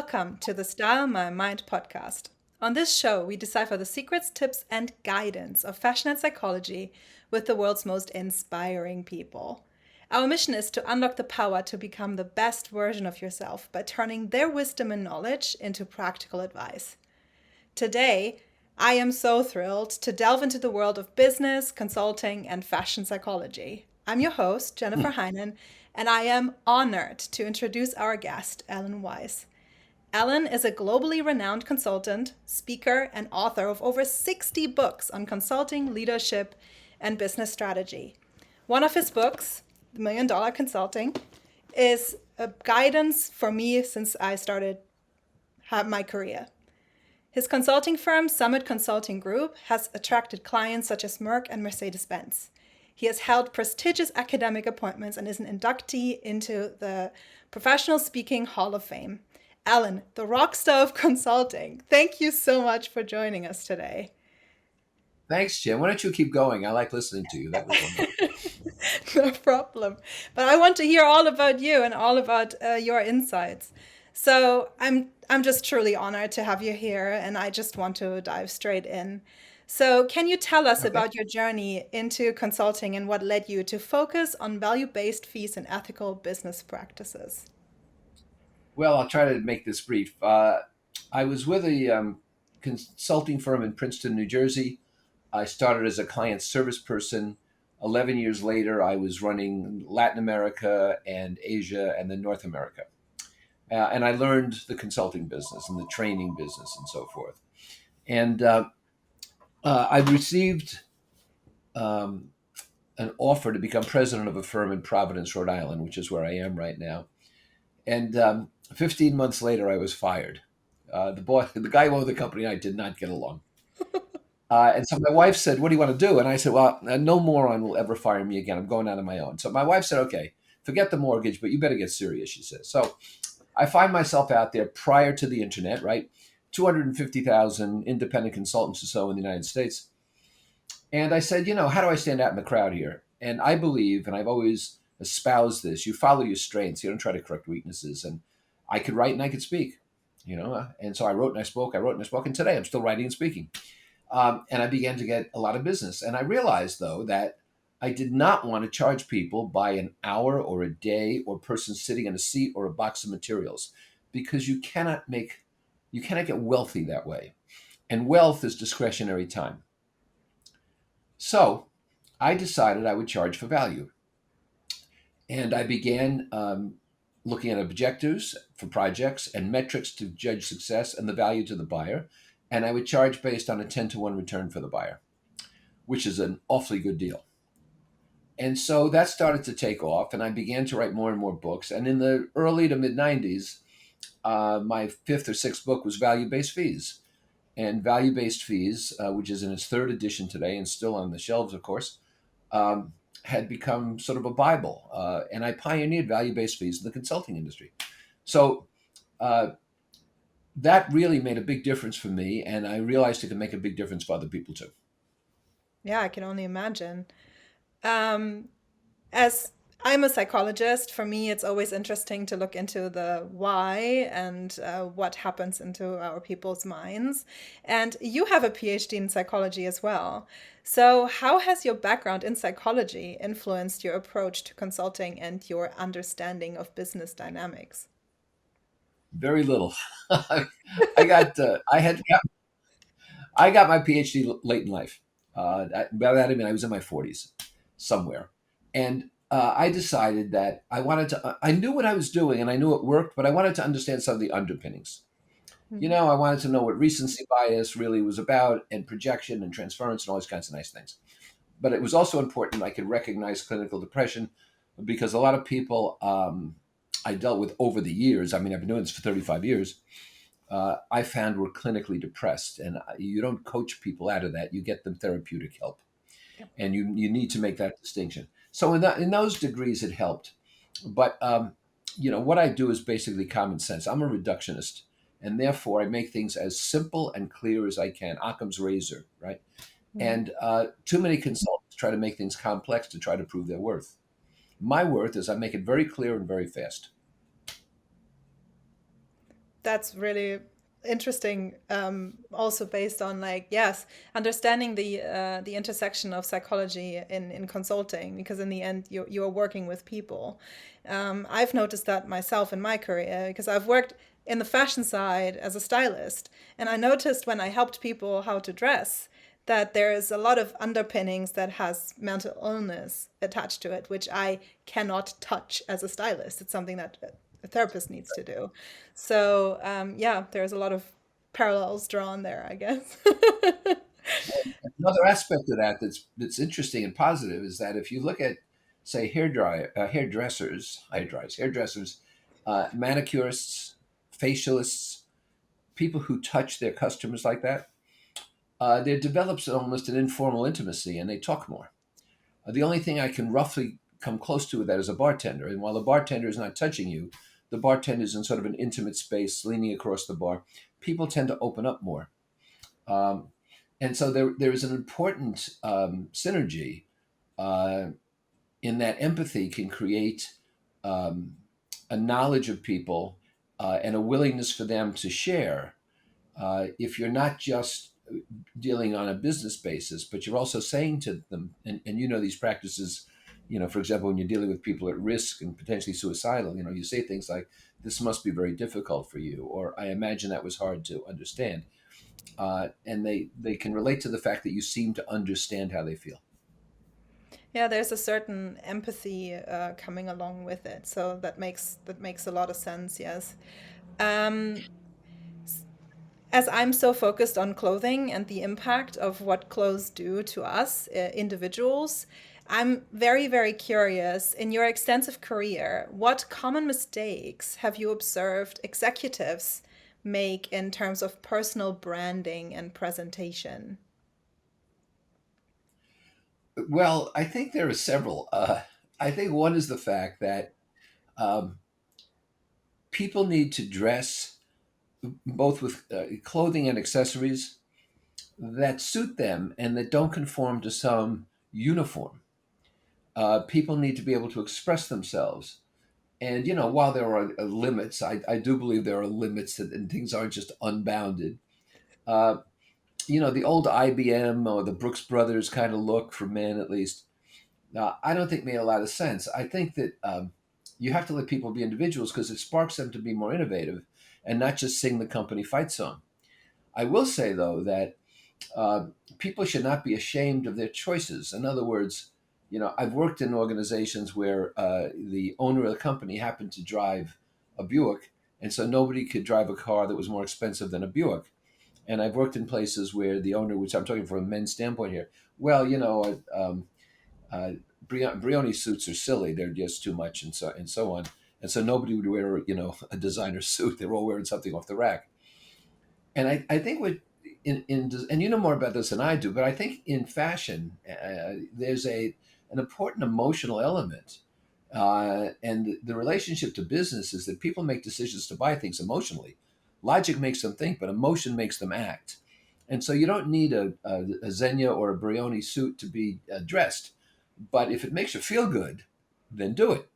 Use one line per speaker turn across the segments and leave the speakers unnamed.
Welcome to the Style My Mind podcast. On this show, we decipher the secrets, tips, and guidance of fashion and psychology with the world's most inspiring people. Our mission is to unlock the power to become the best version of yourself by turning their wisdom and knowledge into practical advice. Today, I am so thrilled to delve into the world of business, consulting, and fashion psychology. I'm your host, Jennifer Heinen, and I am honored to introduce our guest, Alan Weiss. Alan is a globally renowned consultant, speaker, and author of over 60 books on consulting, leadership, and business strategy. One of his books, The Million Dollar Consulting, is a guidance for me since I started my career. His consulting firm, Summit Consulting Group, has attracted clients such as Merck and Mercedes-Benz. He has held prestigious academic appointments and is an inductee into the Professional Speaking Hall of Fame. Alan, the rock star of consulting, thank you so much for joining us today.
Thanks, Jim. Why don't you keep going? I like listening to you. That was wonderful.
No problem. But I want to hear all about you and all about your insights. So I'm just truly honored to have you here, and I just want to dive straight in. So can you tell us
Okay.
about your journey into consulting and what led you to focus on value-based fees and ethical business practices?
Well, I'll try to make this brief. I was with a consulting firm in Princeton, New Jersey. I started as a client service person. 11 years later, I was running Latin America and Asia and then North America. And I learned the consulting business and the training business and so forth. And I received um, an offer to become president of a firm in Providence, Rhode Island, which is where I am right now. And 15 months later, I was fired. The guy who owned the company, and I did not get along. And so my wife said, "What do you want to do?" And I said, "Well, no moron will ever fire me again. I'm going out on my own." So my wife said, "Okay, forget the mortgage, but you better get serious," she said. So I find myself out there prior to the internet, right? 250,000 independent consultants or so in the United States. And I said, how do I stand out in the crowd here? And I believe, and I've always espoused this, you follow your strengths, you don't try to correct weaknesses. And I could write and I could speak, and so I wrote and I wrote and I spoke, and today I'm still writing and speaking. And I began to get a lot of business. And I realized, though, that I did not want to charge people by an hour or a day or person sitting in a seat or a box of materials, because you cannot get wealthy that way. And wealth is discretionary time. So I decided I would charge for value. And I began looking at objectives for projects and metrics to judge success and the value to the buyer. And I would charge based on a 10-to-1 return for the buyer, which is an awfully good deal. And so that started to take off, and I began to write more and more books. And in the early to mid 90s, my fifth or sixth book was Value Based Fees. And Value Based Fees, which is in its third edition today and still on the shelves, of course, had become sort of a Bible. And I pioneered value based fees in the consulting industry. So uh, that really made a big difference for me. And I realized it could make a big difference for other people too.
Yeah, I can only imagine. Um, as I'm a psychologist, for me, it's always interesting to look into the why and what happens into our people's minds. And you have a PhD in psychology as well. So, how has your background in psychology influenced your approach to consulting and your understanding of business dynamics?
Very little. I got, I got my PhD late in life. By that I mean I was in my 40s somewhere, and I decided that I wanted to. I knew what I was doing, and I knew it worked, but I wanted to understand some of the underpinnings.
Hmm.
I wanted to know what recency bias really was about, and projection, and transference, and all these kinds of nice things. But it was also important I could recognize clinical depression, because a lot of people I dealt with over the years. I mean, I've been doing this for 35 years. I found were clinically depressed, and you don't coach people out of that. You get them therapeutic help,
Yep.
and you need to make that distinction. So in those degrees, it helped. But what I do is basically common sense. I'm a reductionist, and therefore I make things as simple and clear as I can. Occam's razor, right?
Mhm.
And too many consultants try to make things complex to try to prove their worth. My worth is I make it very clear and very fast.
That's really interesting. Also based on like, yes, understanding the intersection of psychology in consulting, because in the end you're working with people. I've noticed that myself in my career because I've worked in the fashion side as a stylist, and I noticed when I helped people how to dress that there is a lot of underpinnings that has mental illness attached to it, which I cannot touch as a stylist. It's something that a therapist needs to do. So yeah, there's a lot of parallels drawn there, I guess.
Another aspect of that that's interesting and positive is that if you look at, say, hairdressers, manicurists, facialists, people who touch their customers like that, there develops almost an informal intimacy, and they talk more. The only thing I can roughly come close to with that is a bartender, and while the bartender is not touching you, the bartender is in sort of an intimate space, leaning across the bar. People tend to open up more. Um, and so there is an important synergy uh, in that empathy can create um, a knowledge of people and a willingness for them to share. If you're not just dealing on a business basis, but you're also saying to them, and you know these practices, for example, when you're dealing with people at risk and potentially suicidal, you say things like, "This must be very difficult for you," or "I imagine that was hard to understand." And they can relate to the fact that you seem to understand how they feel.
Yeah, there's a certain empathy coming along with it, so that makes a lot of sense. Yes. Um, as I'm so focused on clothing and the impact of what clothes do to us, individuals, I'm very, very curious. In your extensive career, what common mistakes have you observed executives make in terms of personal branding and presentation?
Well, I think there are several. I think one is the fact that um, people need to dress both with clothing and accessories that suit them and that don't conform to some uniform. People need to be able to express themselves. And, while there are limits, I do believe there are limits and things aren't just unbounded. Uh, the old IBM or the Brooks Brothers kind of look for men, at least, I don't think made a lot of sense. I think that you have to let people be individuals because it sparks them to be more innovative and not just sing the company fight song. I will say, though, that uh, people should not be ashamed of their choices. In other words, I've worked in organizations where the owner of the company happened to drive a Buick, and so nobody could drive a car that was more expensive than a Buick. And I've worked in places where the owner, which I'm talking from a men's standpoint here, well, uh, Brioni suits are silly; they're just too much, and so on. And so nobody would wear, a designer suit. They're all wearing something off the rack. And I think what and you know more about this than I do, but I think in fashion there's an important emotional element, and the relationship to business is that people make decisions to buy things emotionally. Logic makes them think, but emotion makes them act. And so you don't need a Xenia or a Brioni suit to be dressed, but if it makes you feel good, then do it.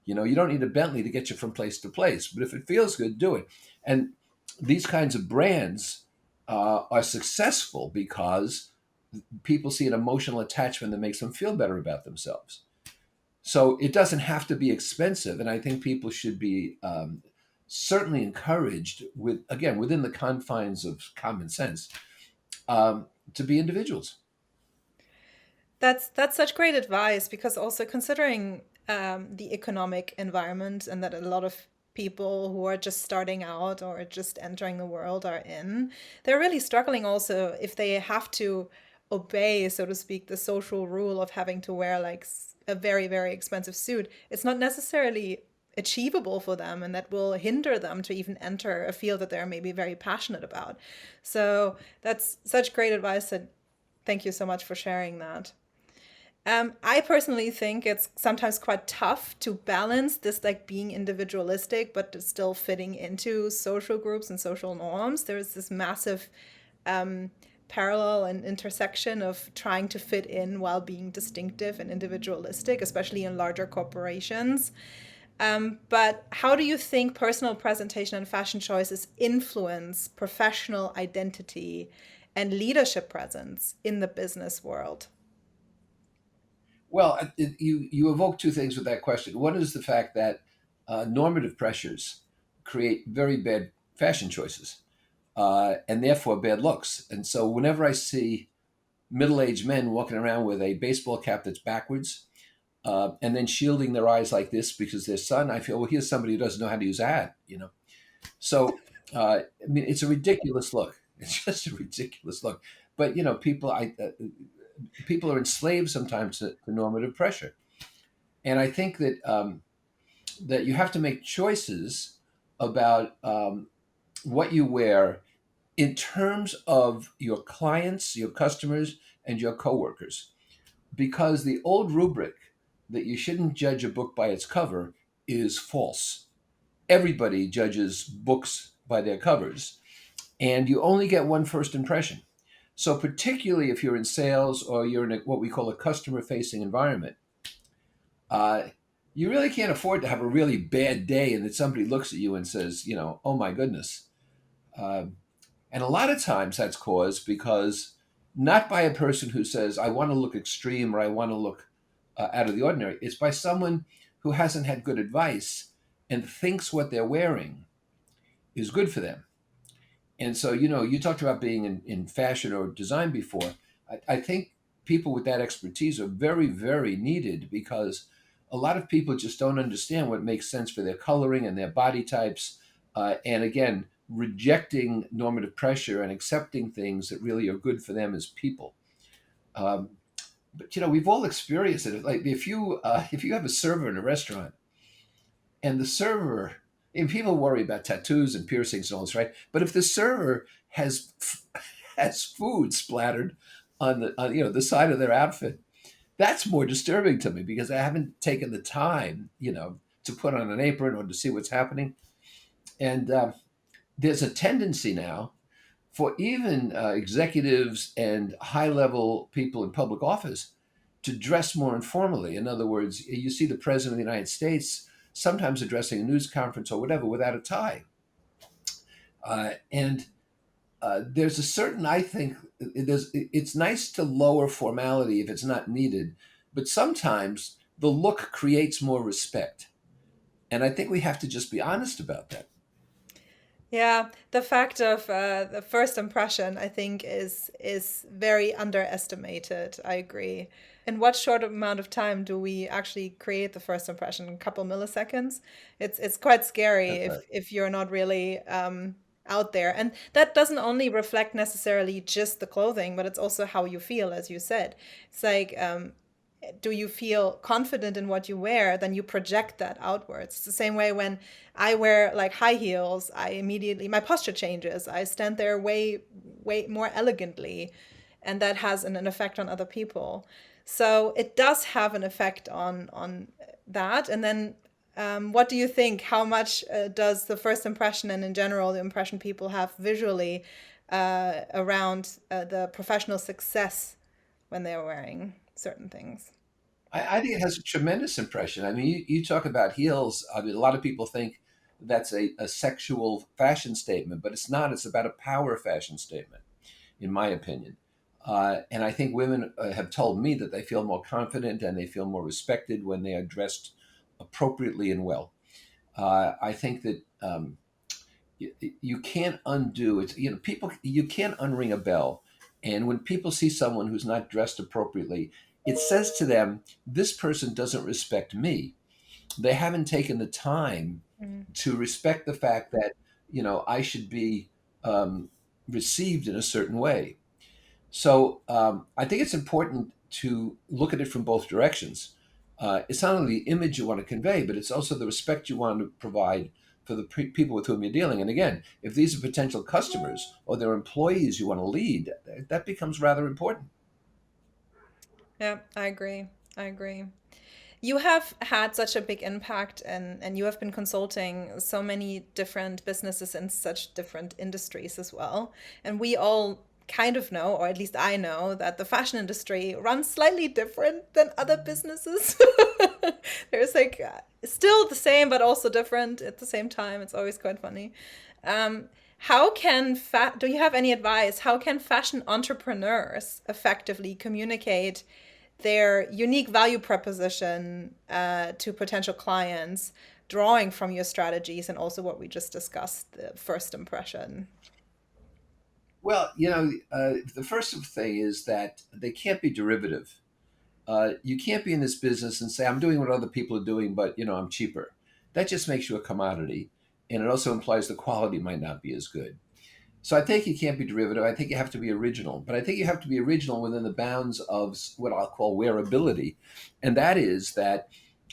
You don't need a Bentley to get you from place to place, but if it feels good, do it. And these kinds of brands are successful because people see an emotional attachment that makes them feel better about themselves. So it doesn't have to be expensive, and I think people should be certainly encouraged, within the confines of common sense, to be individuals.
That's such great advice because also considering the economic environment and that a lot of people who are just starting out or just entering the world are in, they're really struggling also if they have to obey, so to speak, the social rule of having to wear like a very, very expensive suit. It's not necessarily achievable for them, and that will hinder them to even enter a field that they're maybe very passionate about. So that's such great advice, that thank you so much for sharing that. I personally think it's sometimes quite tough to balance this, like being individualistic, but still fitting into social groups and social norms. There's this massive um, parallel and intersection of trying to fit in while being distinctive and individualistic, especially in larger corporations. But how do you think personal presentation and fashion choices influence professional identity and leadership presence in the business world?
Well, you evoke two things with that question. One is the fact that normative pressures create very bad fashion choices, and therefore bad looks. And so whenever I see middle-aged men walking around with a baseball cap that's backwards, and then shielding their eyes like this because their son, I feel, well, here's somebody who doesn't know how to use a hat, you know. So, I mean, it's a ridiculous look. It's just a ridiculous look. But you know, people are enslaved sometimes to normative pressure, and I think that you have to make choices about what you wear in terms of your clients, your customers, and your coworkers, because the old rubric that you shouldn't judge a book by its cover is false. Everybody judges books by their covers, and you only get one first impression. So, particularly if you're in sales or you're in what we call a customer facing environment, uh, you really can't afford to have a really bad day and that somebody looks at you and says, you know, oh my goodness. Um, and a lot of times that's caused because not by a person who says, I want to look extreme or I want to look out of the ordinary. It's by someone who hasn't had good advice and thinks what they're wearing is good for them. And so, you know, you talked about being in fashion or design before. I think people with that expertise are very, very needed because a lot of people just don't understand what makes sense for their coloring and their body types. And again, rejecting normative pressure and accepting things that really are good for them as people. Um, but you know, we've all experienced it. Like if you have a server in a restaurant and the server, and people worry about tattoos and piercings and all this, right? But if the server has food splattered on you know the side of their outfit, that's more disturbing to me because I haven't taken the time, you know, to put on an apron or to see what's happening. And there's a tendency now for even executives and high level people in public office to dress more informally. In other words, you see the president of the United States sometimes addressing a news conference or whatever without a tie. And there's a certain, I think, it's nice to lower formality if it's not needed, but sometimes the look creates more respect. And I think we have to just be honest about that.
Yeah, the fact of the first impression, I think, is very underestimated. I agree. In what short amount of time do we actually create the first impression? A couple milliseconds. It's quite scary
That's right.
if you're not really out there, and that doesn't only reflect necessarily just the clothing, but it's also how you feel, as you said. It's like do you feel confident in what you wear, then you project that outwards. It's the same way when I wear like high heels, I immediately, my posture changes. I stand there way more elegantly, and that has an effect on other people. So it does have an effect on that. And then what do you think? How much does the first impression and in general the impression people have visually around the professional success when they're wearing certain things?
I think it has a tremendous impression. I mean, you talk about heels. I mean, a lot of people think that's a sexual fashion statement, but it's not. It's about a power fashion statement, in my opinion. And I think women have told me that they feel more confident and they feel more respected when they are dressed appropriately and well. I think that you can't undo it. You know, people, you can't unring a bell. And when people see someone who's not dressed appropriately, it says to them, this person doesn't respect me. They haven't taken the time
Mm.
to respect the fact that, you know, I should be um, received in a certain way. So I think it's important to look at it from both directions. It's not only the image you want to convey, but it's also the respect you want to provide for the people with whom you're dealing. And again, if these are potential customers or they're employees you want to lead, that becomes rather important.
Yeah, I agree. I agree. You have had such a big impact, and you have been consulting so many different businesses in such different industries as well. And we all kind of know, or at least I know, that the fashion industry runs slightly different than other businesses. There's like still the same, but also different at the same time. It's always quite funny. How can do you have any advice? How can fashion entrepreneurs effectively communicate their unique value proposition to potential clients, drawing from your strategies and also what we just discussed, the first impression?
Well, the first thing is that they can't be derivative. You can't be in this business and say, I'm doing what other people are doing, but I'm cheaper. That just makes you a commodity. And it also implies the quality might not be as good. So I think you can't be derivative. I think you have to be original. But I think you have to be original within the bounds of what I'll call wearability. And that is that,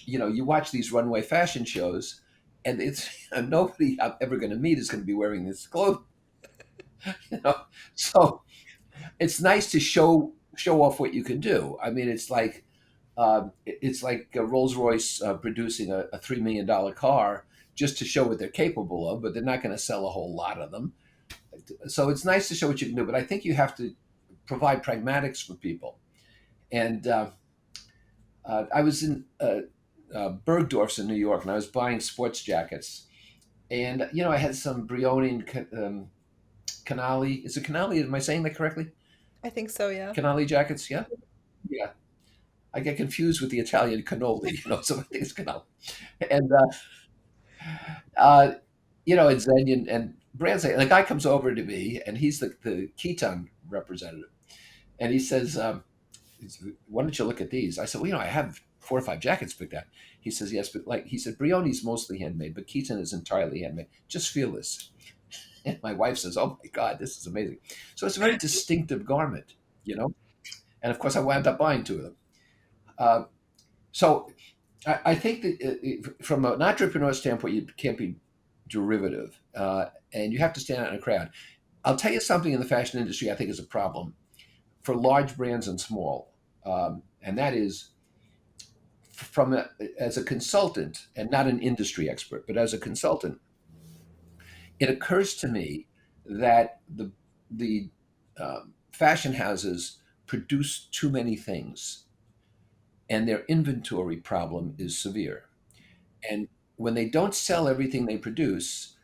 you watch these runway fashion shows, and it's nobody I'm ever going to meet is going to be wearing this clothes. You know? So it's nice to show off what you can do. I mean, it's like a Rolls Royce producing a $3 million car just to show what they're capable of, but they're not going to sell a whole lot of them. So it's nice to show what you can do, but I think you have to provide pragmatics for people. And I was in Bergdorf's in New York, and I was buying sports jackets, and I had some Brioni and Canali. Is it Canali? Am I saying that correctly?
I think so, yeah.
Canali jackets, yeah, yeah. I get confused with the Italian cannoli, so I think it's cannoli. And uh, and Zen and Brand say, the guy comes over to me, and he's the Keton representative, and he says, "Why don't you look at these?" I said, "Well, I have 4 or 5 jackets picked out." He says, "Yes, but he said, Brioni's mostly handmade, but Keton is entirely handmade. Just feel this." And my wife says, "Oh my God, this is amazing." So it's a very distinctive garment, and of course I wound up buying 2 of them. Uh, so I think that from an entrepreneur standpoint, you can't be derivative, and you have to stand out in a crowd. I'll tell you something in the fashion industry I think is a problem for large brands and small, and that is as a consultant and not an industry expert, but as a consultant, it occurs to me that the fashion houses produce too many things, and their inventory problem is severe. And when they don't sell everything they produce,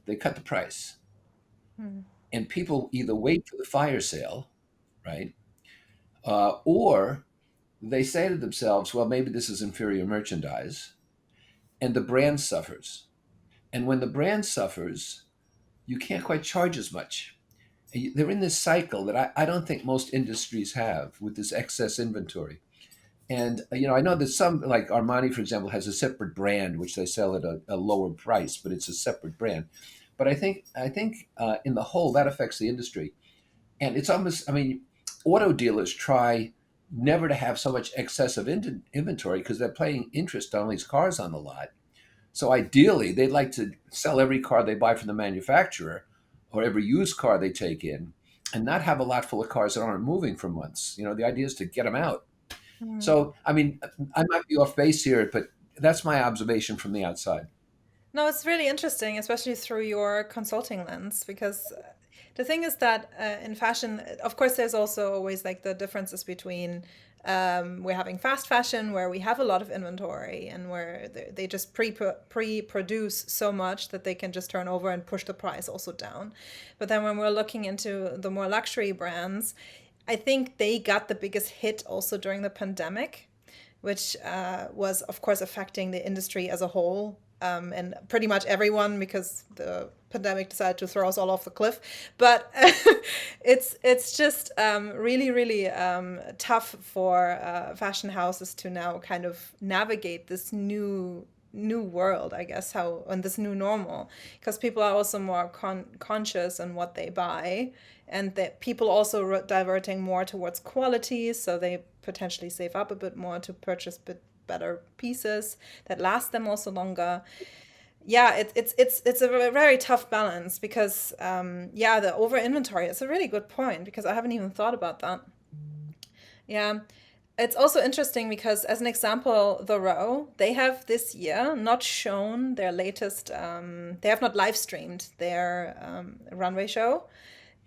they cut the price.
Hmm.
And people either wait for the fire sale, right? Or they say to themselves, well, maybe this is inferior merchandise. And the brand suffers. And when the brand suffers, you can't quite charge as much. They're in this cycle that I don't think most industries have with this excess inventory. And I know that some, like Armani, for example, has a separate brand which they sell at a lower price, but it's a separate brand. But I think in the whole that affects the industry, and it's almost. I mean, auto dealers try never to have so much excessive inventory because they're paying interest on these cars on the lot. So ideally, they'd like to sell every car they buy from the manufacturer, or every used car they take in, and not have a lot full of cars that aren't moving for months. The idea is to get them out.
Hmm.
So, I mean, I might be off base here, but that's my observation from the outside.
No, it's really interesting, especially through your consulting lens, because the thing is that in fashion, of course, there's also always like the differences between we're having fast fashion where we have a lot of inventory and where they just pre-produce so much that they can just turn over and push the price also down. But then when we're looking into the more luxury brands, I think they got the biggest hit also during the pandemic, which was, of course, affecting the industry as a whole, and pretty much everyone because the pandemic decided to throw us all off the cliff. But it's just really, really tough for fashion houses to now kind of navigate this new world, I guess, how on this new normal, because people are also more conscious on what they buy, and that people also diverting more towards quality, so they potentially save up a bit more to purchase bit better pieces that last them also longer. Yeah, it's a very tough balance because yeah, the over inventory is a really good point because I haven't even thought about that. Yeah. It's also interesting because, as an example, The Row, they have this year not shown their latest, they have not live streamed their runway show.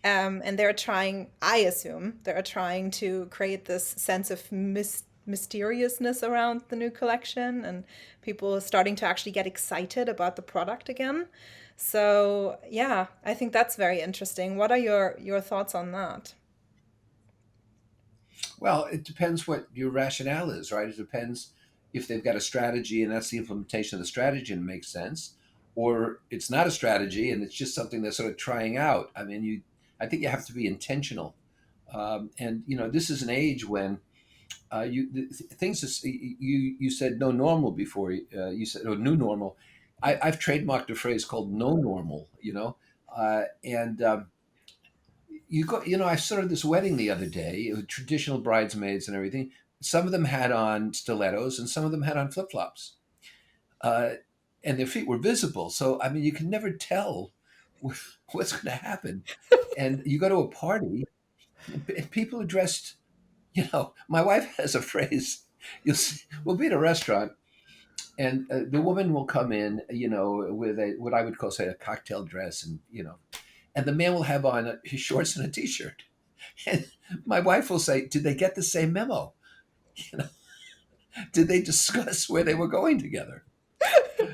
And they're trying, I assume, they're trying to create this sense of mysteriousness around the new collection, and people are starting to actually get excited about the product again. So, yeah, I think that's very interesting. What are your thoughts on that?
Well, it depends what your rationale is, right? It depends if they've got a strategy and that's the implementation of the strategy and it makes sense, or it's not a strategy and it's just something they're sort of trying out. I mean, I think you have to be intentional. And this is an age when things you said no normal before. You said oh, new normal. I've trademarked a phrase called no normal. And you go, I started this wedding the other day with traditional bridesmaids and everything. Some of them had on stilettos and some of them had on flip-flops, uh, and their feet were visible, so I mean you can never tell what's going to happen. And you go to a party and people are dressed, my wife has a phrase. We'll be at a restaurant and the woman will come in, with a what I would call, say, a cocktail dress, and the man will have on his shorts and a t-shirt. And my wife will say, "Did they get the same memo? You know, did they discuss where they were going together?"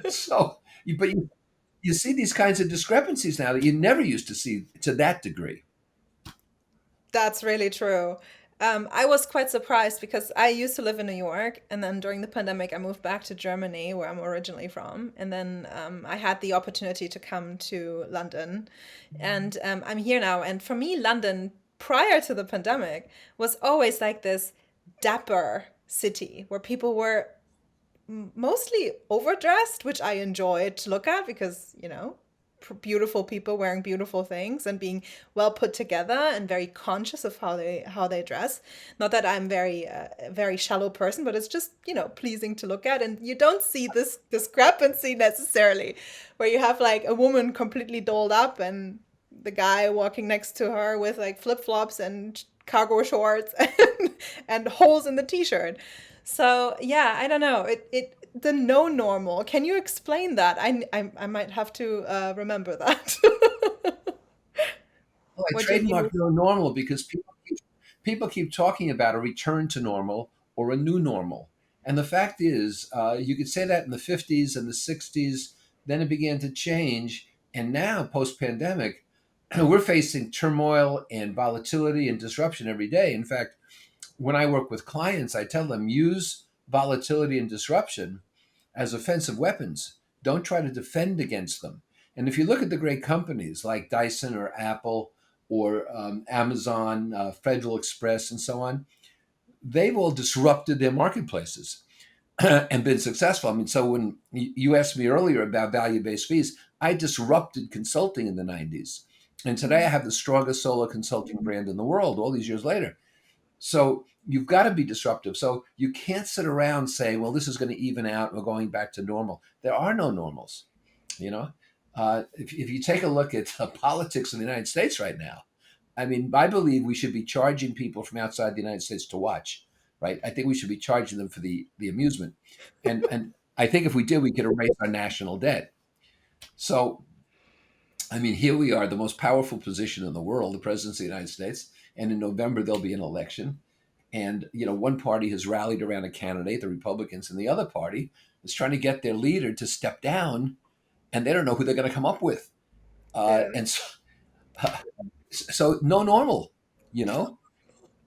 So, you see these kinds of discrepancies now that you never used to see to that degree.
That's really true. I was quite surprised because I used to live in New York, and then during the pandemic, I moved back to Germany, where I'm originally from. And then I had the opportunity to come to London, and I'm here now. And for me, London, prior to the pandemic, was always like this dapper city where people were mostly overdressed, which I enjoyed to look at because, beautiful people wearing beautiful things and being well put together and very conscious of how they dress. Not that I'm very shallow person, but it's just, pleasing to look at. And you don't see this discrepancy necessarily, where you have like a woman completely dolled up and the guy walking next to her with like flip-flops and cargo shorts and holes in the t-shirt. So yeah, I don't know. The no normal. Can you explain that? I might have to remember that.
Well, I
What do you mean?
trademarked no normal because people keep talking about a return to normal or a new normal. And the fact is, you could say that in the 50s and the 60s, then it began to change. And now, post pandemic, we're facing turmoil and volatility and disruption every day. In fact, when I work with clients, I tell them use volatility and disruption as offensive weapons. Don't try to defend against them. And if you look at the great companies like Dyson or Apple or Amazon, Federal Express, and so on, they've all disrupted their marketplaces and been successful. I mean, so when you asked me earlier about value based fees, I disrupted consulting in the 90s. And today I have the strongest solo consulting brand in the world all these years later. So you've got to be disruptive. So you can't sit around saying, well, this is going to even out. We're going back to normal. There are no normals. You know, if you take a look at politics in the United States right now, I mean, I believe we should be charging people from outside the United States to watch, right? I think we should be charging them for the amusement. And I think if we did, we could erase our national debt. So, I mean, here we are, the most powerful position in the world, the presidency of the United States. And in November, there'll be an election. And, one party has rallied around a candidate, the Republicans, and the other party is trying to get their leader to step down, and they don't know who they're going to come up with.
Yeah.
And so no normal, you know?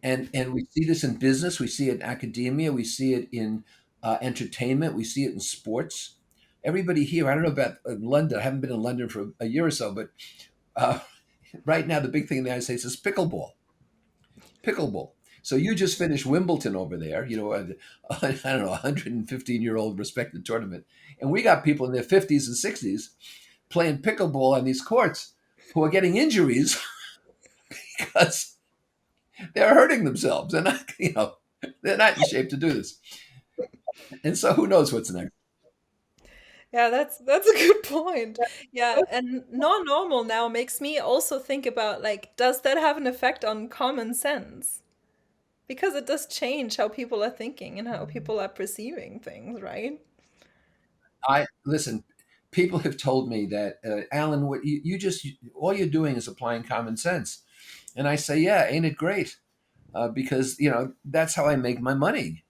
And we see this in business, we see it in academia, we see it in entertainment, we see it in sports. Everybody here, I don't know about London, I haven't been in London for a year or so, but uh, right now the big thing in the United States is pickleball. Pickleball. So you just finished Wimbledon over there, I don't know, 115-year-old respected tournament. And we got people in their 50s and 60s playing pickleball on these courts who are getting injuries because they're hurting themselves. They're not, they're not in shape to do this. And so who knows what's next?
Yeah, that's a good point. Yeah, and non-normal now makes me also think about like, does that have an effect on common sense? Because it does change how people are thinking and how people are perceiving things, right?
I listen. People have told me that Alan, what you just all you're doing is applying common sense. And I say, yeah, ain't it great? Because that's how I make my money.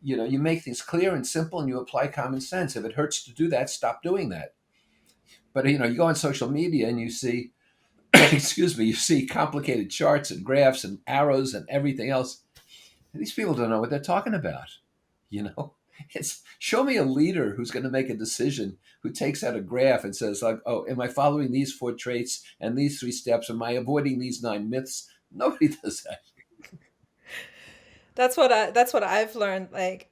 You make things clear and simple, and you apply common sense. If it hurts to do that, stop doing that. But you go on social media and you see, excuse me, you see complicated charts and graphs and arrows and everything else. And these people don't know what they're talking about. You know, it's show me a leader who's going to make a decision, who takes out a graph and says, like, oh, am I following these 4 traits and these 3 steps? Am I avoiding these 9 myths? Nobody does that.
That's what I've learned. Like,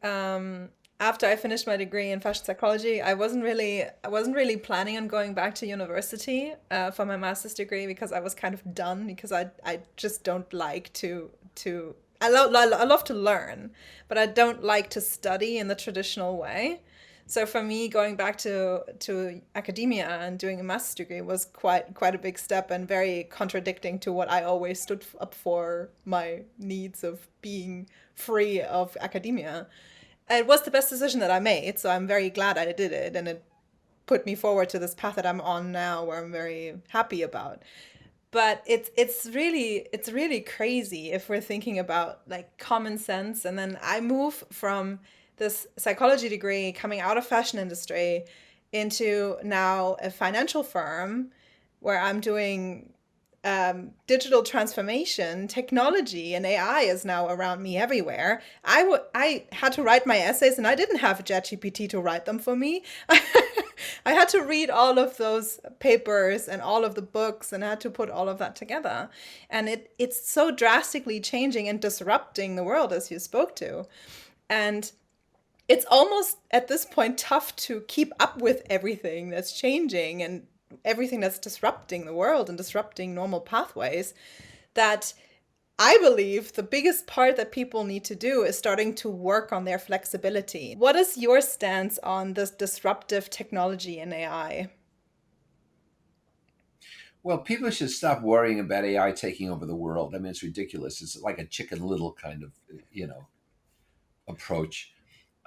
after I finished my degree in fashion psychology, I wasn't really planning on going back to university for my master's degree because I was kind of done because I just don't like to I love to learn, but I don't like to study in the traditional way. So for me, going back to academia and doing a master's degree was quite a big step and very contradicting to what I always stood up for, my needs of being free of academia. It was the best decision that I made, so I'm very glad I did it, and it put me forward to this path that I'm on now, where I'm very happy about. But it's really crazy if we're thinking about like common sense. And then I move from this psychology degree coming out of fashion industry into now a financial firm where I'm doing digital transformation. Technology and AI is now around me everywhere. I had to write my essays, and I didn't have ChatGPT to write them for me. I had to read all of those papers and all of the books, and I had to put all of that together. And it's so drastically changing and disrupting the world, as you spoke to. And it's almost at this point tough to keep up with everything that's changing and everything that's disrupting the world and disrupting normal pathways, that I believe the biggest part that people need to do is starting to work on their flexibility. What is your stance on this disruptive technology and AI?
Well, people should stop worrying about AI taking over the world. I mean, it's ridiculous. It's like a Chicken Little kind of, you know, approach.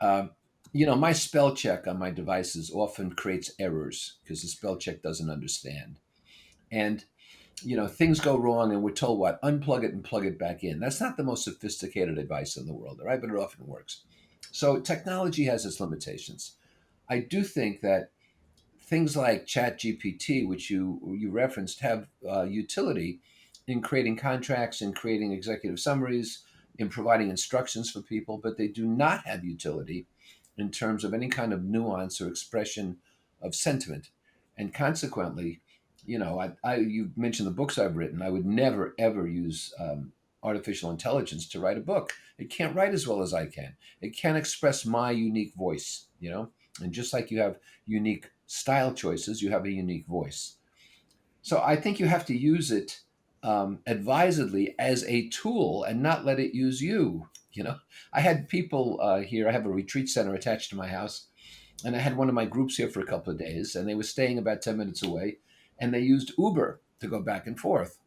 Um, my spell check on my devices often creates errors because the spell check doesn't understand. And things go wrong, and we're told what, unplug it and plug it back in. That's not the most sophisticated advice in the world, right? But it often works. So technology has its limitations. I do think that things like Chat GPT, which you referenced, have utility in creating contracts, in creating executive summaries, in providing instructions for people, but they do not have utility in terms of any kind of nuance or expression of sentiment. And consequently, you mentioned the books I've written. I would never ever use artificial intelligence to write a book. It can't write as well as I can. It can't express my unique voice. And just like you have unique style choices, you have a unique voice. So I think you have to use it advisedly as a tool and not let it use you. I had people here. I have a retreat center attached to my house, and I had one of my groups here for a couple of days, and they were staying about 10 minutes away, and they used Uber to go back and forth.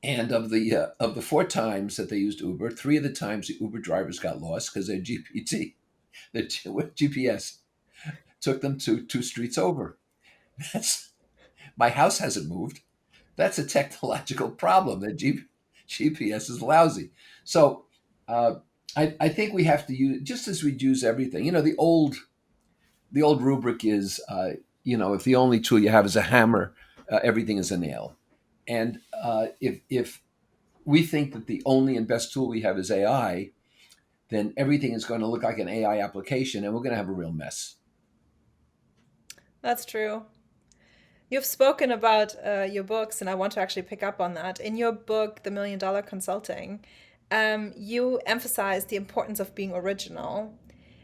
And of the 4 times that they used Uber, 3 of the times the Uber drivers got lost because their GPT, their GPS took them to 2 streets over. That's My house hasn't moved. That's a technological problem. That GPS is lousy. So uh, I think we have to use, just as we use everything. The old rubric is, if the only tool you have is a hammer, everything is a nail. And if we think that the only and best tool we have is AI, then everything is going to look like an AI application, and we're going to have a real mess.
That's true. You've spoken about your books, and I want to actually pick up on that. In your book, The $1 Million Consulting, you emphasize the importance of being original.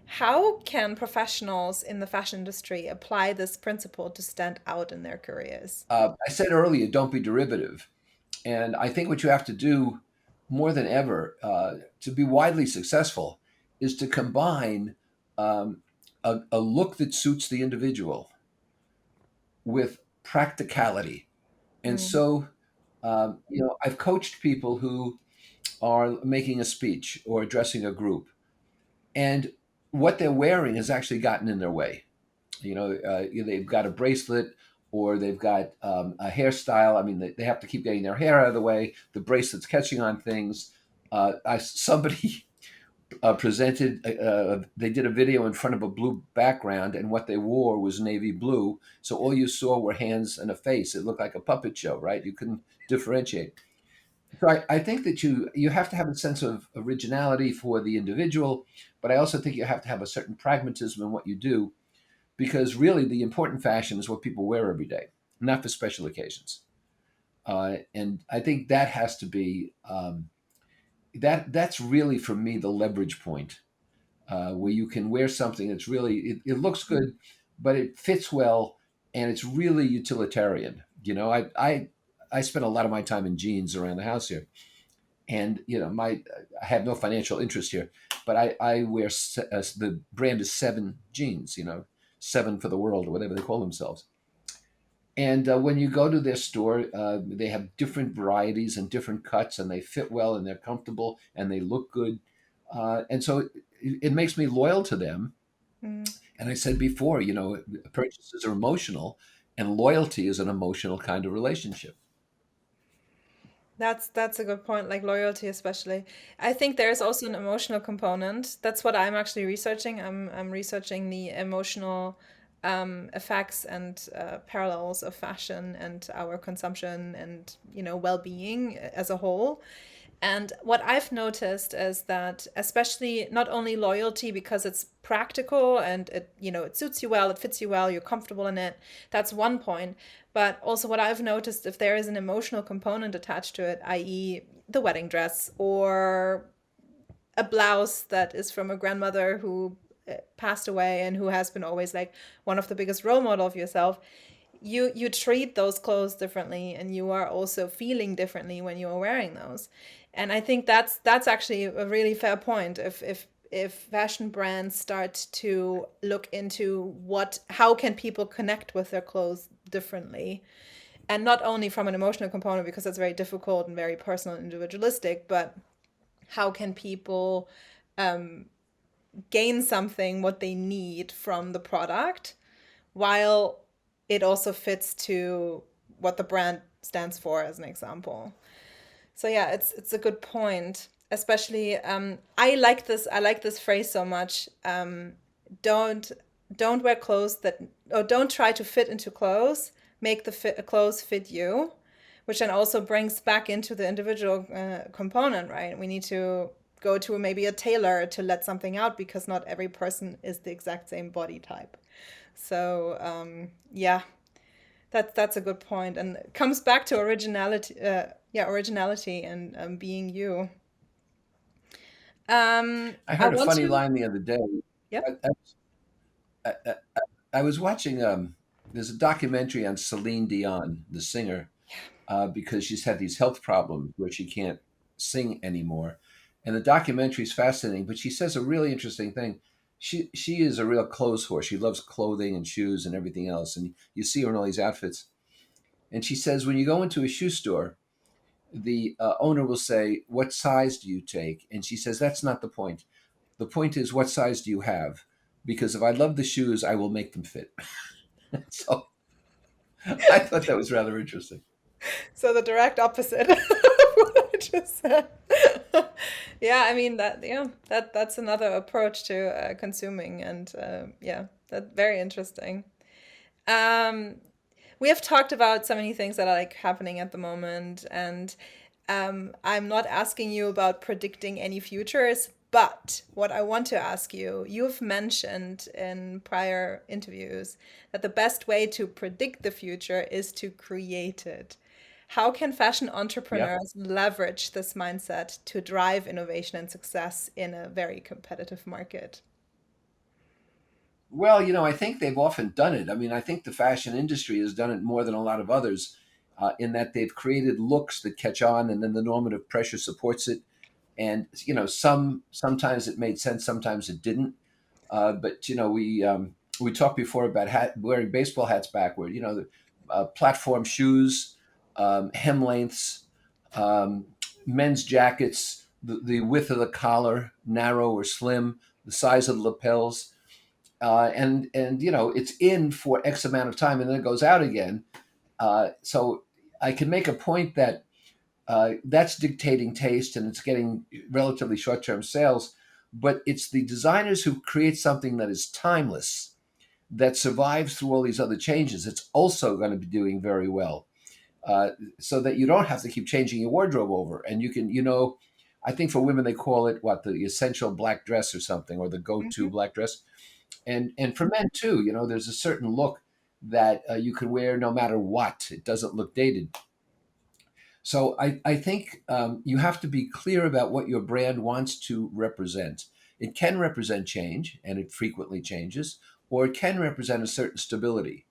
How can professionals in the fashion industry apply this principle to stand out in their careers?
I said earlier, don't be derivative. And I think what you have to do more than ever to be widely successful is to combine a look that suits the individual with practicality. And
Mm.
so, I've coached people who are making a speech or addressing a group, and what they're wearing has actually gotten in their way. They've got a bracelet or they've got a hairstyle. I mean, they have to keep getting their hair out of the way. The bracelet's catching on things. Somebody presented. They did a video in front of a blue background, and what they wore was navy blue. So all you saw were hands and a face. It looked like a puppet show, right? You couldn't differentiate. So I think that you have to have a sense of originality for the individual, but I also think you have to have a certain pragmatism in what you do, because really the important fashion is what people wear every day, not for special occasions. And I think that has to be that's really for me the leverage point, where you can wear something that's really it looks good, but it fits well, and it's really utilitarian. I spend a lot of my time in jeans around the house here, and my I have no financial interest here, but I wear the brand is Seven Jeans, Seven for the World or whatever they call themselves. And when you go to their store, they have different varieties and different cuts, and they fit well, and they're comfortable, and they look good. And so it makes me loyal to them.
Mm.
And I said before, purchases are emotional, and loyalty is an emotional kind of relationship.
That's a good point, like loyalty especially. I think there's also an emotional component. That's what I'm actually researching. I'm researching the emotional effects and parallels of fashion and our consumption and well-being as a whole. And what I've noticed is that, especially not only loyalty because it's practical and it suits you well, it fits you well, you're comfortable in it. That's one point. But also what I've noticed, if there is an emotional component attached to it, i.e., the wedding dress or a blouse that is from a grandmother who passed away and who has been always like one of the biggest role model of yourself, you treat those clothes differently, and you are also feeling differently when you are wearing those. And I think that's actually a really fair point. If fashion brands start to look into how can people connect with their clothes differently, and not only from an emotional component because that's very difficult and very personal and individualistic, but how can people gain something what they need from the product while it also fits to what the brand stands for, as an example. So yeah, it's a good point. Especially, I like this phrase so much. Don't don't wear clothes that or don't try to fit into clothes. Make the clothes fit you, which then also brings back into the individual component, right? We need to go to maybe a tailor to let something out because not every person is the exact same body type. So yeah, that's a good point, and it comes back to originality. Yeah, originality and being you.
I
I
heard a
want
funny
to.
line the other day.
Yep.
I, I, I was watching. There's a documentary on Celine Dion, the singer, because she's had these health problems where she can't sing anymore. And the documentary is fascinating, but she says a really interesting thing. She is a real clothes horse. She loves clothing and shoes and everything else. And you see her in all these outfits. And she says when you go into a shoe store, the owner will say, "What size do you take?" And she says that's not the point. The point is, what size do you have? Because if I love the shoes, I will make them fit. So I thought that was rather interesting.
So the direct opposite of what I just said. Yeah, I mean that. Yeah, that's another approach to consuming, and yeah, that's very interesting. Um, we have talked about so many things that are like happening at the moment, and I'm not asking you about predicting any futures, but what I want to ask you, you've mentioned in prior interviews that the best way to predict the future is to create it. How can fashion
Yeah.
entrepreneurs leverage this mindset to drive innovation and success in a very competitive market?
Well, I think they've often done it. I mean, I think the fashion industry has done it more than a lot of others, in that they've created looks that catch on, and then the normative pressure supports it. And sometimes it made sense, sometimes it didn't. But we talked before about wearing baseball hats backward. Platform shoes, hem lengths, um, men's jackets, the width of the collar, narrow or slim, the size of the lapels. and it's in for X amount of time and then it goes out again. So I can make a point that that's dictating taste and it's getting relatively short term sales, but it's the designers who create something that is timeless, that survives through all these other changes. It's also going to be doing very well, uh, so that you don't have to keep changing your wardrobe over. And you can, I think for women they call it what, the essential black dress or something, or the go to
Mhm.
black dress. And for men too, there's a certain look that you can wear no matter what. It doesn't look dated. So I think you have to be clear about what your brand wants to represent. It can represent change, and it frequently changes, or it can represent a certain stability.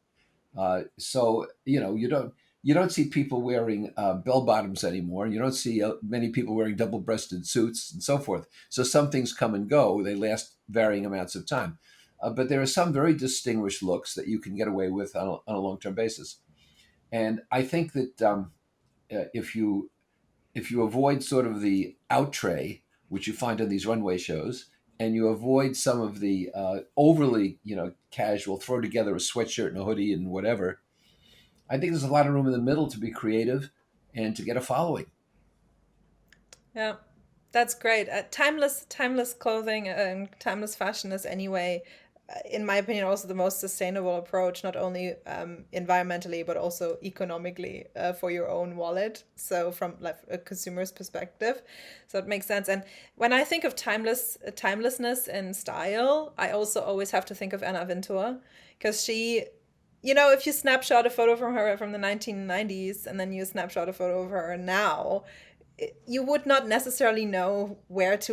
So you don't see people wearing bell bottoms anymore. You don't see many people wearing double breasted suits and so forth. So some things come and go. They last varying amounts of time. But there are some very distinguished looks that you can get away with on a long term basis. And I think that if you avoid sort of the outre, which you find on these runway shows, and you avoid some of the overly, casual, throw together a sweatshirt and a hoodie and whatever, I think there's a lot of room in the middle to be creative and to get a following.
Yeah, that's great. Timeless clothing and timeless fashion is anyway, in my opinion, also the most sustainable approach, not only environmentally but also economically for your own wallet. So from like a consumer's perspective, so it makes sense. And when I think of timelessness in style, I also always have to think of Anna Wintour because if you snapshot a photo from her from the 1990s and then you snapshot a photo of her now, you would not necessarily know which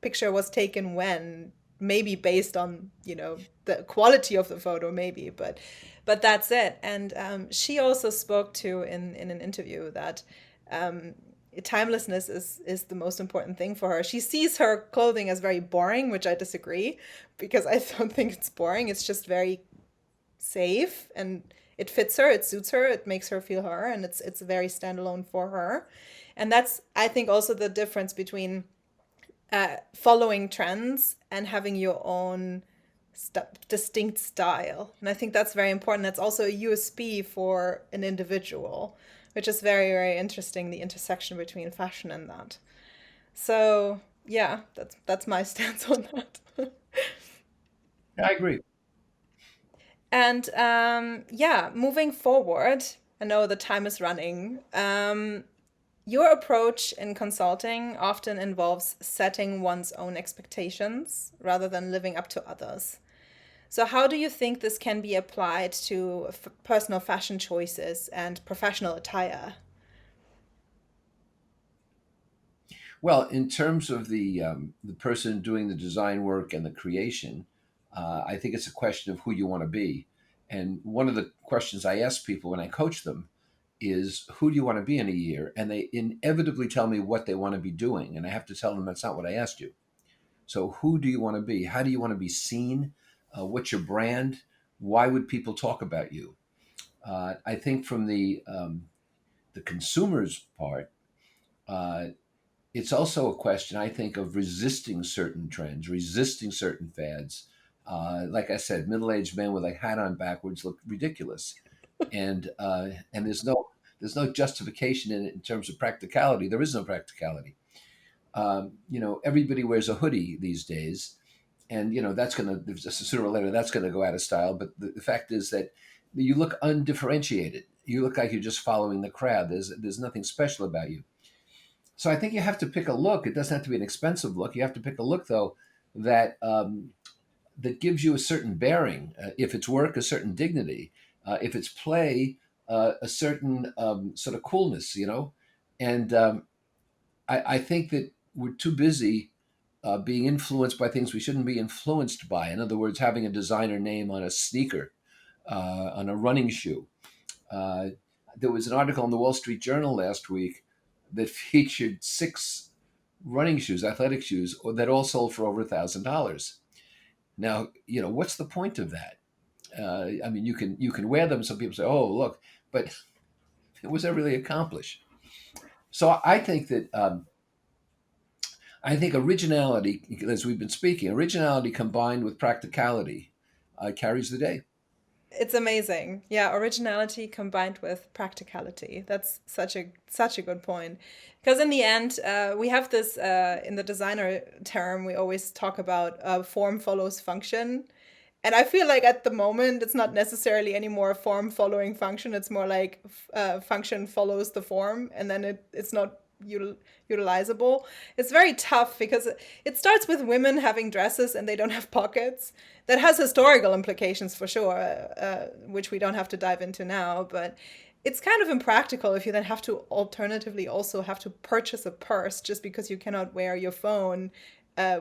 picture was taken when, maybe based on the quality of the photo, maybe, but that's it. And she also spoke to in an interview that timelessness is the most important thing for her. She sees her clothing as very boring, which I disagree, because I don't think it's boring. It's just very safe, and it fits her, it suits her, it makes her feel her, and it's very standalone for her. And that's, I think, also the difference between following trends and having your own distinct style. And I think that's very important. That's also a USP for an individual, which is very, very interesting, the intersection between fashion and that. So yeah, that's my stance on that.
I agree.
And yeah, moving forward, I know the time is running. Your approach in consulting often involves setting one's own expectations rather than living up to others. So, how do you think this can be applied to personal fashion choices and professional attire?
Well, in terms of the person doing the design work and the creation, I think it's a question of who you want to be. And one of the questions I ask people when I coach them is, who do you want to be in a year? And they inevitably tell me what they want to be doing, and I have to tell them that's not what I asked you. So, who do you want to be? How do you want to be seen? What's your brand? Why would people talk about you? I think from the consumer's part, uh, it's also a question, I think, of resisting certain trends, resisting certain fads. Like I said, middle-aged men with a hat on backwards look ridiculous, and there's no justification in it in terms of practicality. There is no practicality. Everybody wears a hoodie these days, and that's going to, just sooner or later that's going to go out of style. But the fact is that you look undifferentiated. You look like you're just following the crowd. There's nothing special about you. So I think you have to pick a look. It doesn't have to be an expensive look. You have to pick a look though that gives you a certain bearing. If it's work, a certain dignity. If it's play, a certain sort of coolness. And I think that we're too busy being influenced by things we shouldn't be influenced by. In other words, having a designer name on a sneaker, on a running shoe. Uh, there was an article in the Wall Street Journal last week that featured six running shoes, athletic shoes, that all sold for over $1,000. Now, what's the point of that? I mean, you can wear them. Some people say, "Oh, look," but what was that really accomplish? So I think that I think originality, as we've been speaking, originality combined with practicality carries the day.
It's amazing. Yeah, originality combined with practicality. That's such a good point. Because in the end, we have this in the designer term. We always talk about form follows function, and I feel like at the moment it's not necessarily any more form following function. It's more like function follows the form, and then it's not utilizable. It's very tough because it starts with women having dresses and they don't have pockets. That has historical implications for sure, which we don't have to dive into now. But it's kind of impractical if you then have to alternatively also have to purchase a purse just because you cannot wear your phone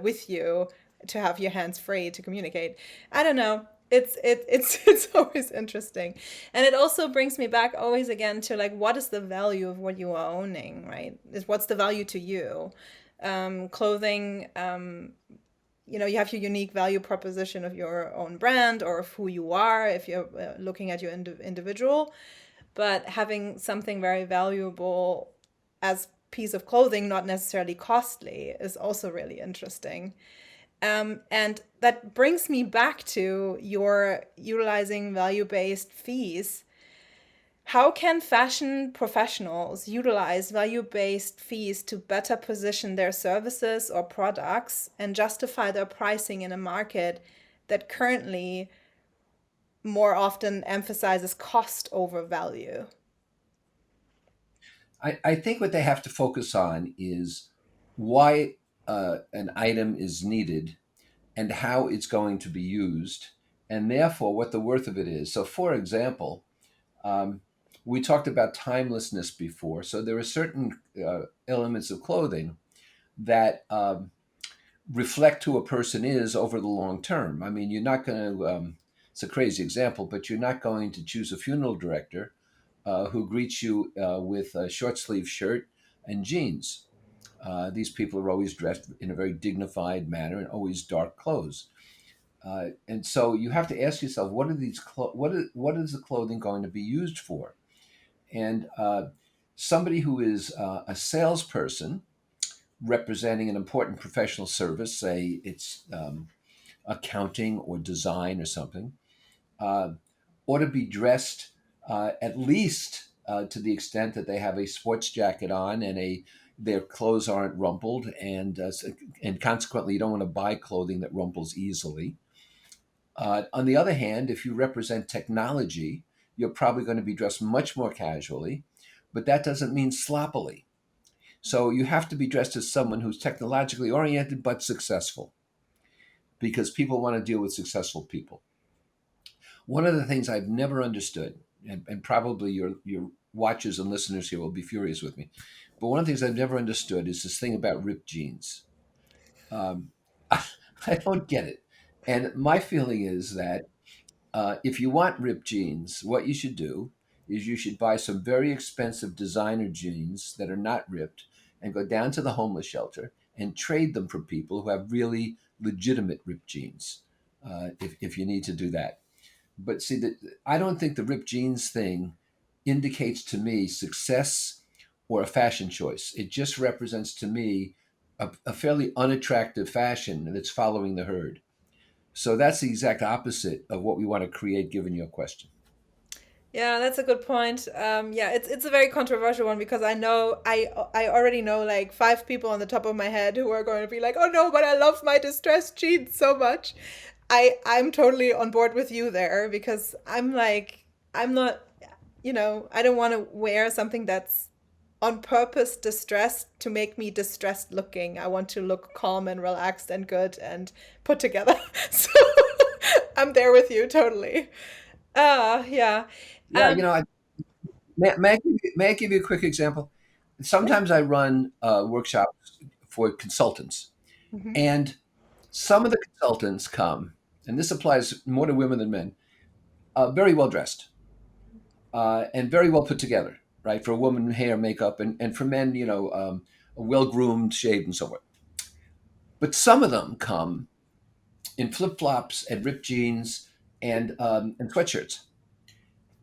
with you to have your hands free to communicate. I don't know. It's it's always interesting, and it also brings me back always again to like what is the value of what you are owning, right? Is what's the value to you? Clothing, you have your unique value proposition of your own brand or of who you are if you're looking at your individual, but having something very valuable as piece of clothing, not necessarily costly, is also really interesting. And that brings me back to your utilizing value based fees. How can fashion professionals utilize value based fees to better position their services or products and justify their pricing in a market that currently more often emphasizes cost over value?
I think what they have to focus on is why an item is needed and how it's going to be used, and therefore what the worth of it is. So, for example, um, we talked about timelessness before. So, there are certain elements of clothing that reflect who a person is over the long term. I mean, you're not going to, it's a crazy example, but you're not going to choose a funeral director who greets you with a short sleeve shirt and jeans. These people are always dressed in a very dignified manner and always dark clothes. And so you have to ask yourself, what are these? What is the clothing going to be used for? And somebody who is a salesperson representing an important professional service, say it's accounting or design or something, uh, ought to be dressed at least to the extent that they have a sports jacket on and their clothes aren't rumpled, and consequently you don't want to buy clothing that rumples easily. On the other hand, if you represent technology, you're probably going to be dressed much more casually, but that doesn't mean sloppily. So you have to be dressed as someone who's technologically oriented but successful, because people want to deal with successful people. One of the things I've never understood, and probably your watchers and listeners here will be furious with me, but one of the things I've never understood is this thing about ripped jeans. Um, I don't get it. And my feeling is that if you want ripped jeans, what you should do is you should buy some very expensive designer jeans that are not ripped and go down to the homeless shelter and trade them for people who have really legitimate ripped jeans, if you need to do that. But see, I don't think the ripped jeans thing indicates to me success or a fashion choice. It just represents to me a fairly unattractive fashion that's following the herd. So that's the exact opposite of what we want to create, given your question.
Yeah, that's a good point. Yeah, it's a very controversial one because I already know like five people on the top of my head who are going to be like, "Oh no, but I love my distressed jeans so much." I'm totally on board with you there because I'm like I'm not, I don't want to wear something that's on purpose distressed to make me distressed looking. I want to look calm and relaxed and good and put together. So I'm there with you totally. Yeah.
Yeah, may I give you a quick example?
Yeah.
Sometimes I run workshops for consultants,
Mhm.
and some of the consultants come, and this applies more to women than men, very well dressed and very well put together, right? For a woman, hair, makeup, and for men, well groomed, shaved, and so forth. But some of them come in flip flops and ripped jeans and sweatshirts.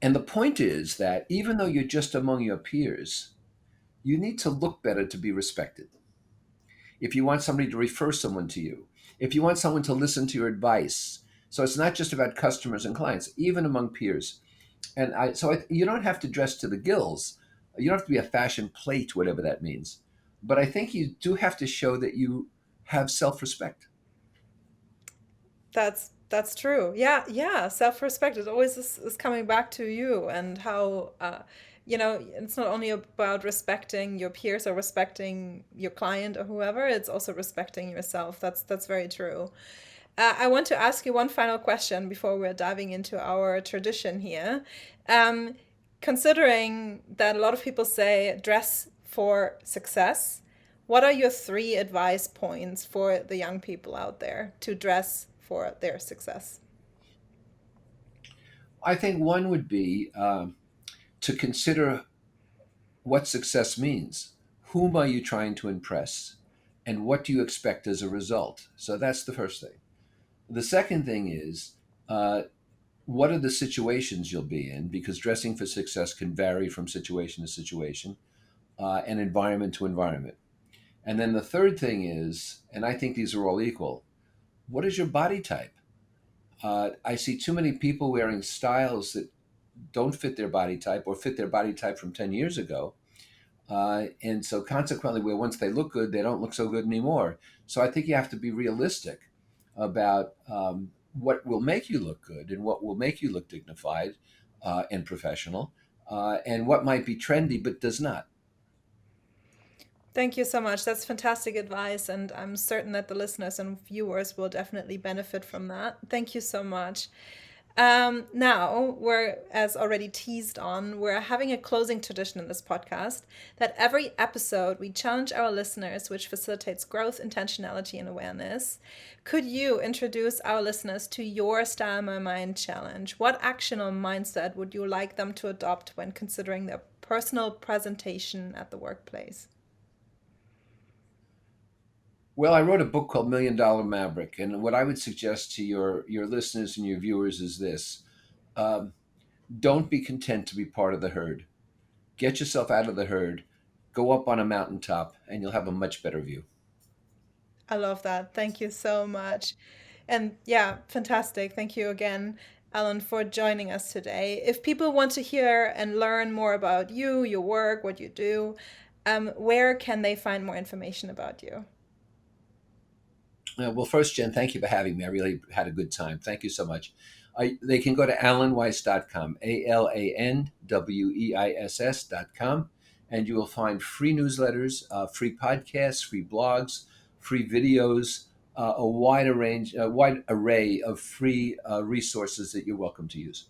And the point is that even though you're just among your peers, you need to look better to be respected. if you want somebody to refer someone to you, if you want someone to listen to your advice. So it's not just about customers and clients, even among peers. And you don't have to dress to the gills. You don't have to be a fashion plate, whatever that means. But I think you do have to show that you have self-respect.
That's true. Yeah, yeah. Self-respect is coming back to you and how it's not only about respecting your peers or respecting your client or whoever, it's also respecting yourself. That's very true. I want to ask you one final question before we're diving into our tradition here. Um, Considering that a lot of people say dress for success, what are your three advice points for the young people out there to dress for their success?
I think one would be to consider what success means. Whom are you trying to impress? And what do you expect as a result? So that's the first thing. The second thing is what are the situations you'll be in? Because dressing for success can vary from situation to situation and environment to environment. And then the third thing is, and I think these are all equal, what is your body type? I see too many people wearing styles that don't fit their body type or fit their body type from 10 years ago. And so consequently, where once they look good, they don't look so good anymore. So I think you have to be realistic about what will make you look good and what will make you look dignified and professional, and what might be trendy but does not.
Thank you so much. That's fantastic advice, and I'm certain that the listeners and viewers will definitely benefit from that. Thank you so much. Now, we're, as already teased on, we're having a closing tradition in this podcast that every episode we challenge our listeners, which facilitates growth, intentionality, and awareness. Could you introduce our listeners to your Style My Mind challenge? What action or mindset would you like them to adopt when considering their personal presentation at the workplace?
Well, I wrote a book called Million Dollar Maverick, and what I would suggest to your listeners and your viewers is this: um, don't be content to be part of the herd. Get yourself out of the herd, go up on a mountaintop, and you'll have a much better view.
I love that. Thank you so much. And yeah, fantastic. Thank you again, Alan, for joining us today. If people want to hear and learn more about you, your work, what you do, where can they find more information about you?
Well, first, Jen, thank you for having me. I really had a good time. Thank you so much. They can go to alanweiss.com, ALANWEISS.com, and you will find free newsletters, free podcasts, free blogs, free videos, a wide array of free resources that you're welcome to use.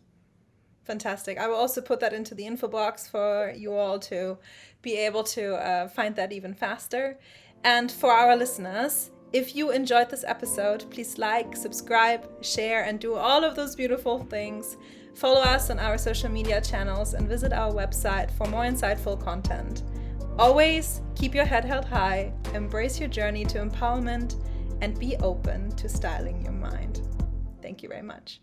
Fantastic. I will also put that into the info box for you all to be able to find that even faster. And for our listeners, if you enjoyed this episode, please like, subscribe, share, and do all of those beautiful things. Follow us on our social media channels and visit our website for more insightful content. Always keep your head held high, embrace your journey to empowerment, and be open to styling your mind. Thank you very much.